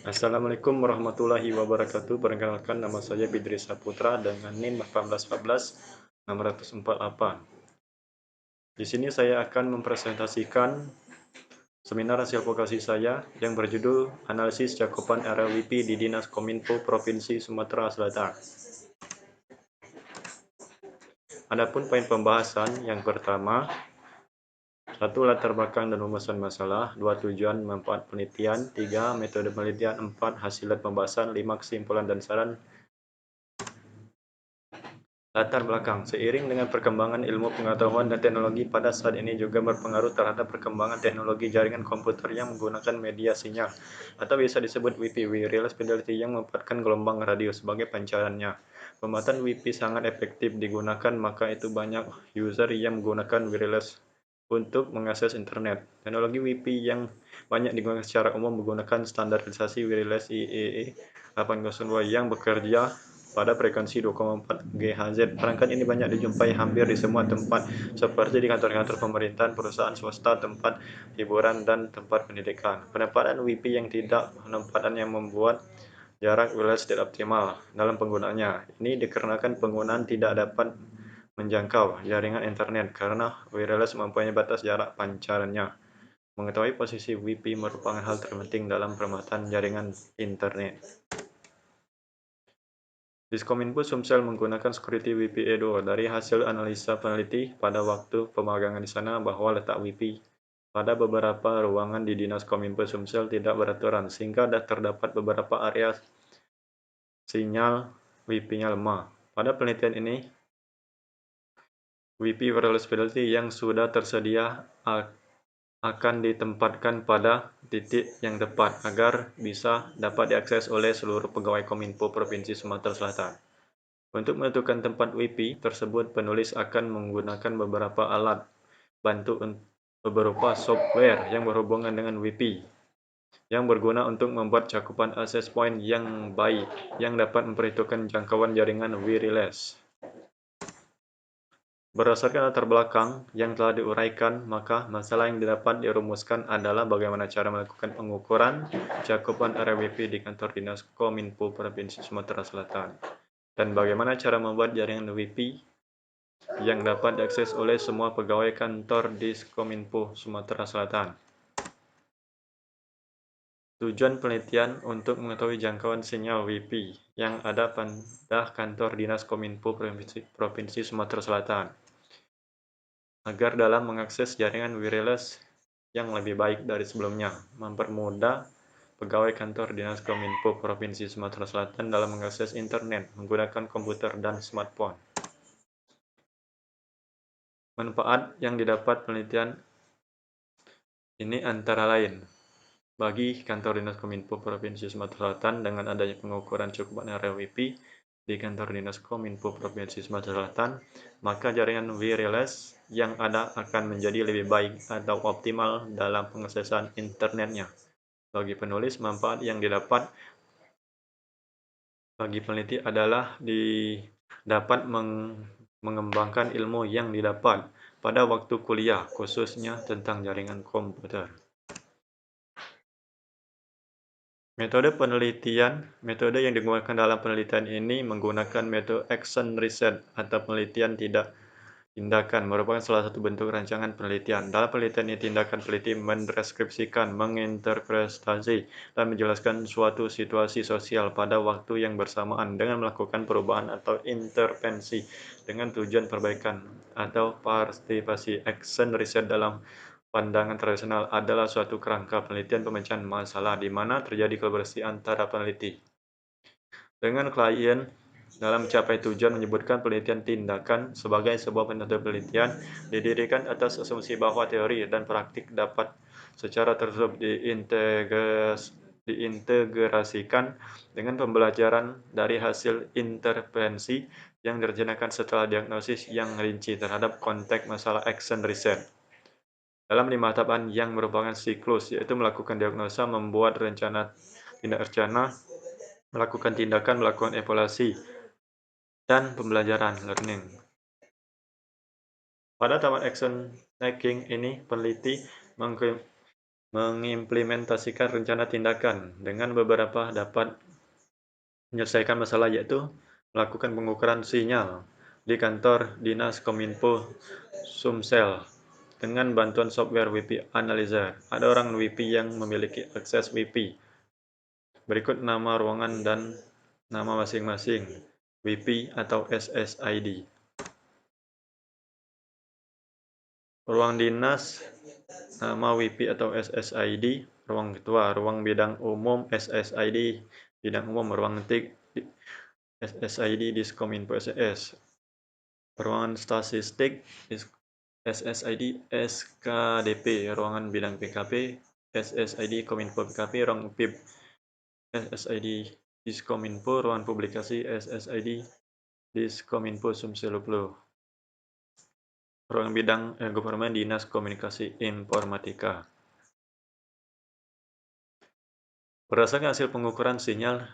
Assalamualaikum warahmatullahi wabarakatuh. Perkenalkan, nama saya Bidri Saputra dengan NIM 1814 648. Di sini saya akan mempresentasikan seminar hasil vokasi saya yang berjudul Analisis Cakupan Area WiFi di Dinas Kominfo Provinsi Sumatera Selatan. Adapun poin pembahasan yang pertama, 1. Latar belakang dan rumusan masalah. 2. Tujuan manfaat penelitian. 3. Metode penelitian. 4. Hasil pembahasan. 5. Kesimpulan dan saran. Latar belakang. Seiring dengan perkembangan ilmu pengetahuan dan teknologi pada saat ini juga berpengaruh terhadap perkembangan teknologi jaringan komputer yang menggunakan media sinyal atau bisa disebut WiFi, Wireless Fidelity, yang memanfaatkan gelombang radio sebagai pancarannya. Pemanfaatan WiFi sangat efektif digunakan, maka itu banyak user yang menggunakan wireless untuk mengakses internet. Teknologi WiFi yang banyak digunakan secara umum menggunakan standarisasi wireless IEEE 802 yang bekerja pada frekuensi 2,4 GHz. Perangkat ini banyak dijumpai hampir di semua tempat, seperti di kantor-kantor pemerintahan, perusahaan swasta, tempat hiburan, dan tempat pendidikan. Penempatan WiFi yang tidak penempatan yang membuat jarak wireless tidak optimal dalam penggunaannya. Ini dikarenakan penggunaan tidak dapat menjangkau jaringan internet karena wireless mempunyai batas jarak pancarannya. Mengetahui posisi WiFi merupakan hal terpenting dalam pemanfaatan jaringan internet. Diskominfo Sumsel menggunakan security WiFi Edo. Dari hasil analisa peneliti pada waktu pemagangan di sana bahwa letak WiFi pada beberapa ruangan di Dinas Kominfo Sumsel tidak beraturan, sehingga terdapat beberapa area sinyal WiFi-nya lemah. Pada penelitian ini, WiFi Wireless Fidelity yang sudah tersedia akan ditempatkan pada titik yang tepat agar bisa dapat diakses oleh seluruh pegawai Kominfo Provinsi Sumatera Selatan. Untuk menentukan tempat WiFi tersebut, penulis akan menggunakan beberapa alat bantu berupa software yang berhubungan dengan WiFi yang berguna untuk membuat cakupan access point yang baik yang dapat memperhitungkan jangkauan jaringan wireless. Berdasarkan latar belakang yang telah diuraikan, maka masalah yang dapat dirumuskan adalah bagaimana cara melakukan pengukuran cakupan area WiFi di kantor Dinas Kominfo Provinsi Sumatera Selatan, dan bagaimana cara membuat jaringan WiFi yang dapat diakses oleh semua pegawai kantor Diskominfo Sumatera Selatan. Tujuan penelitian untuk mengetahui jangkauan sinyal WiFi yang ada pada kantor Dinas Kominfo Provinsi Sumatera Selatan, agar dalam mengakses jaringan wireless yang lebih baik dari sebelumnya, mempermudah pegawai kantor Dinas Kominfo Provinsi Sumatera Selatan dalam mengakses internet menggunakan komputer dan smartphone. Manfaat yang didapat penelitian ini antara lain, bagi kantor Dinas Kominfo Provinsi Sumatera Selatan, dengan adanya pengukuran cakupan area WiFi di kantor Dinas Kominfo Provinsi Sumatera Selatan, maka jaringan wireless yang ada akan menjadi lebih baik atau optimal dalam pengaksesan internetnya. Bagi penulis, manfaat yang didapat bagi peneliti adalah dapat mengembangkan ilmu yang didapat pada waktu kuliah, khususnya tentang jaringan komputer. Metode yang digunakan dalam penelitian ini menggunakan metode action research atau penelitian tindakan, merupakan salah satu bentuk rancangan penelitian. Dalam penelitian ini, tindakan peneliti mendeskripsikan, menginterpretasi, dan menjelaskan suatu situasi sosial pada waktu yang bersamaan dengan melakukan perubahan atau intervensi dengan tujuan perbaikan atau partisipasi. Action research dalam pandangan tradisional adalah suatu kerangka penelitian pemecahan masalah di mana terjadi kolaborasi antara peneliti dengan klien dalam mencapai tujuan. Menyebutkan penelitian tindakan sebagai sebuah metode penelitian didirikan atas asumsi bahwa teori dan praktik dapat secara tertutup diintegrasikan dengan pembelajaran dari hasil intervensi yang direncanakan setelah diagnosis yang rinci terhadap konteks masalah. Action research dalam 5 tahapan yang merupakan siklus, yaitu melakukan diagnosa, membuat tindak rencana, melakukan tindakan, melakukan evaluasi, dan pembelajaran learning. Pada tahapan action taking ini, peneliti mengimplementasikan rencana tindakan dengan beberapa dapat menyelesaikan masalah, yaitu melakukan pengukuran sinyal di kantor Dinas Kominfo Sumsel dengan bantuan software WiFi Analyzer. Ada orang WiFi yang memiliki akses WiFi. Berikut nama ruangan dan nama masing-masing WiFi atau SSID. Ruang dinas, nama WiFi atau SSID, ruang ketua, ruang bidang umum SSID, bidang umum, ruang TIK SSID Diskominfo SS, ruangan statistik SSID SKDP, ruangan bidang PKP SSID Kominfo PKP, ruang PIB SSID Diskominfo, ruangan publikasi SSID Diskominfo Sumsel 20. Ruang bidang government Dinas Komunikasi Informatika. Berdasarkan hasil pengukuran sinyal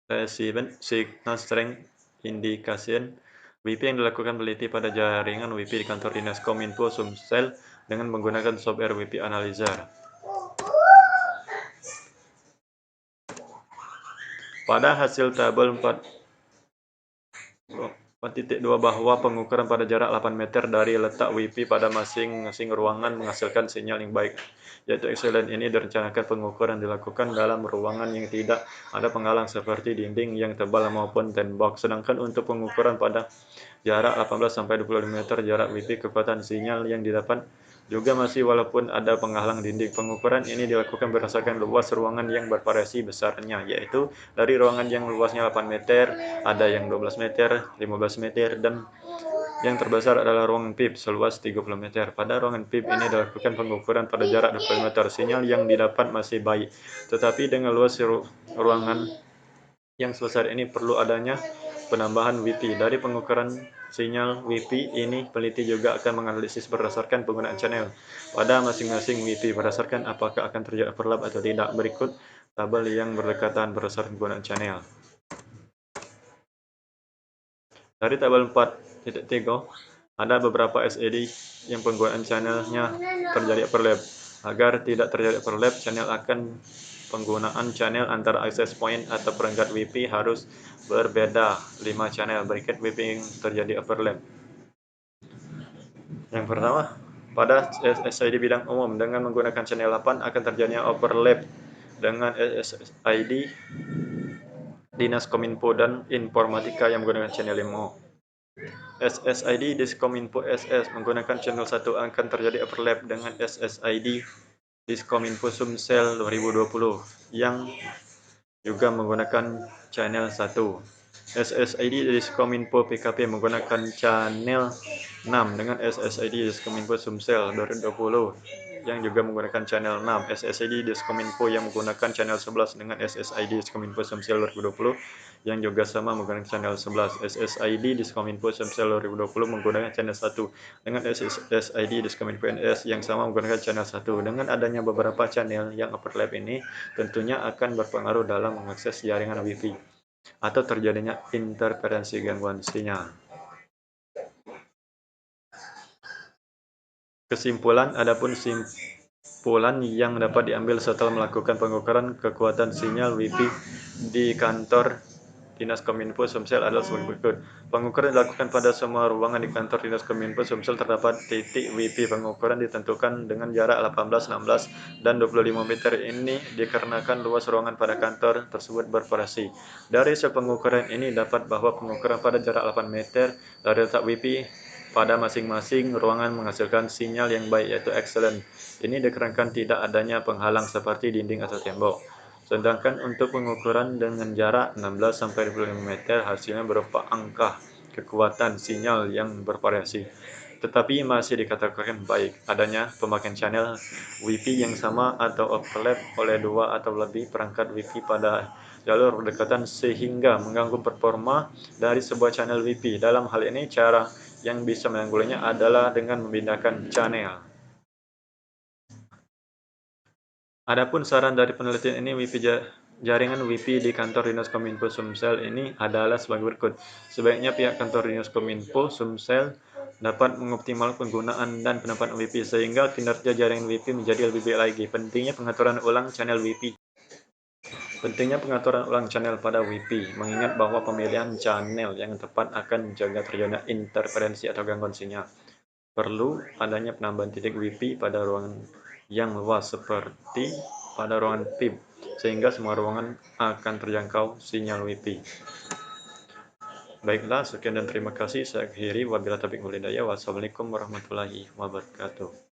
receive signal strength indication WiFi yang dilakukan peneliti pada jaringan WiFi di kantor Dinas Kominfo Sumsel dengan menggunakan software WiFi Analyzer. Pada hasil tabel 4.2 bahwa pengukuran pada jarak 8 meter dari letak WiFi pada masing-masing ruangan menghasilkan sinyal yang baik, yaitu excellent. Ini direncanakan pengukuran dilakukan dalam ruangan yang tidak ada penghalang seperti dinding yang tebal maupun tembok. Sedangkan untuk pengukuran pada jarak 18-25 meter jarak WiFi, kekuatan sinyal yang didapat juga masih walaupun ada penghalang dinding. Pengukuran ini dilakukan berdasarkan luas ruangan yang bervariasi besarnya, yaitu dari ruangan yang luasnya 8 meter, ada yang 12 meter, 15 meter, dan yang terbesar adalah ruangan PIP seluas 30 meter. Pada ruangan PIP ini dilakukan pengukuran pada jarak 20 meter. Sinyal yang didapat masih baik, tetapi dengan luas ruangan yang sebesar ini perlu adanya penambahan WiFi. Dari pengukuran sinyal WiFi ini, peneliti juga akan menganalisis berdasarkan penggunaan channel pada masing-masing WiFi berdasarkan apakah akan terjadi overlap atau tidak. Berikut tabel yang berdekatan berdasarkan penggunaan channel. Dari tabel 4.3 ada beberapa SED yang penggunaan channelnya terjadi overlap. Agar tidak terjadi overlap, penggunaan channel antara access point atau perangkat WiFi harus berbeda 5 channel. Berikut WiFi yang terjadi overlap. Yang pertama, pada SSID bidang umum dengan menggunakan channel 8 akan terjadinya overlap dengan SSID Dinas Kominfo dan Informatika yang menggunakan channel 5. SSID Diskominfo SS menggunakan channel 1 akan terjadi overlap dengan SSID Diskominfo Sumsel 2020 yang juga menggunakan channel 1. SSID Diskominfo PKP menggunakan channel 6 dengan SSID Diskominfo Sumsel 2020 yang juga menggunakan channel 6. SSID Diskominfo yang menggunakan channel 11 dengan SSID Diskominfo Sumsel 2020 yang juga sama menggunakan channel 11. SSID Diskominfo Sumsel 2020 menggunakan channel 1 dengan SSID Diskominfo NS yang sama menggunakan channel 1. Dengan adanya beberapa channel yang overlap ini tentunya akan berpengaruh dalam mengakses jaringan WiFi atau terjadinya interferensi gangguan sinyal. Kesimpulan, adapun simpulan yang dapat diambil setelah melakukan pengukuran kekuatan sinyal WiFi di kantor Dinas Kominfo Sumsel adalah sebagai berikut. Pengukuran dilakukan pada semua ruangan di kantor Dinas Kominfo Sumsel terdapat titik WiFi. Pengukuran ditentukan dengan jarak 18, 16, dan 25 meter. Ini dikarenakan luas ruangan pada kantor tersebut bervariasi. Dari hasil pengukuran ini dapat bahwa pengukuran pada jarak 8 meter dari letak WiFi pada masing-masing ruangan menghasilkan sinyal yang baik, yaitu excellent. Ini dikarenakan tidak adanya penghalang seperti dinding atau tembok. Sedangkan untuk pengukuran dengan jarak 16-25 meter, hasilnya berupa angka kekuatan sinyal yang bervariasi, tetapi masih dikatakan baik. Adanya pemakaian channel WiFi yang sama atau overlap oleh 2 atau lebih perangkat WiFi pada jalur berdekatan sehingga mengganggu performa dari sebuah channel WiFi. Dalam hal ini, cara yang bisa menanggulanginya adalah dengan memindahkan channel. Adapun saran dari penelitian ini, jaringan WiFi di kantor Dinas Kominfo Sumsel ini adalah sebagai berikut. Sebaiknya pihak kantor Dinas Kominfo Sumsel dapat mengoptimalkan penggunaan dan penempatan Wi-Fi sehingga kinerja jaringan Wi-Fi menjadi lebih baik lagi. Pentingnya pengaturan ulang channel Wi-Fi. Pentingnya pengaturan ulang channel pada Wi-Fi, mengingat bahwa pemilihan channel yang tepat akan menjaga terjadinya interferensi atau gangguan sinyal. Perlu adanya penambahan titik Wi-Fi pada ruangan yang luas seperti pada ruangan PIB, sehingga semua ruangan akan terjangkau sinyal Wi-Fi. Baiklah, sekian dan terima kasih. Saya akhiri. Wabillahi taufiq wal hidayah. Wassalamualaikum warahmatullahi wabarakatuh.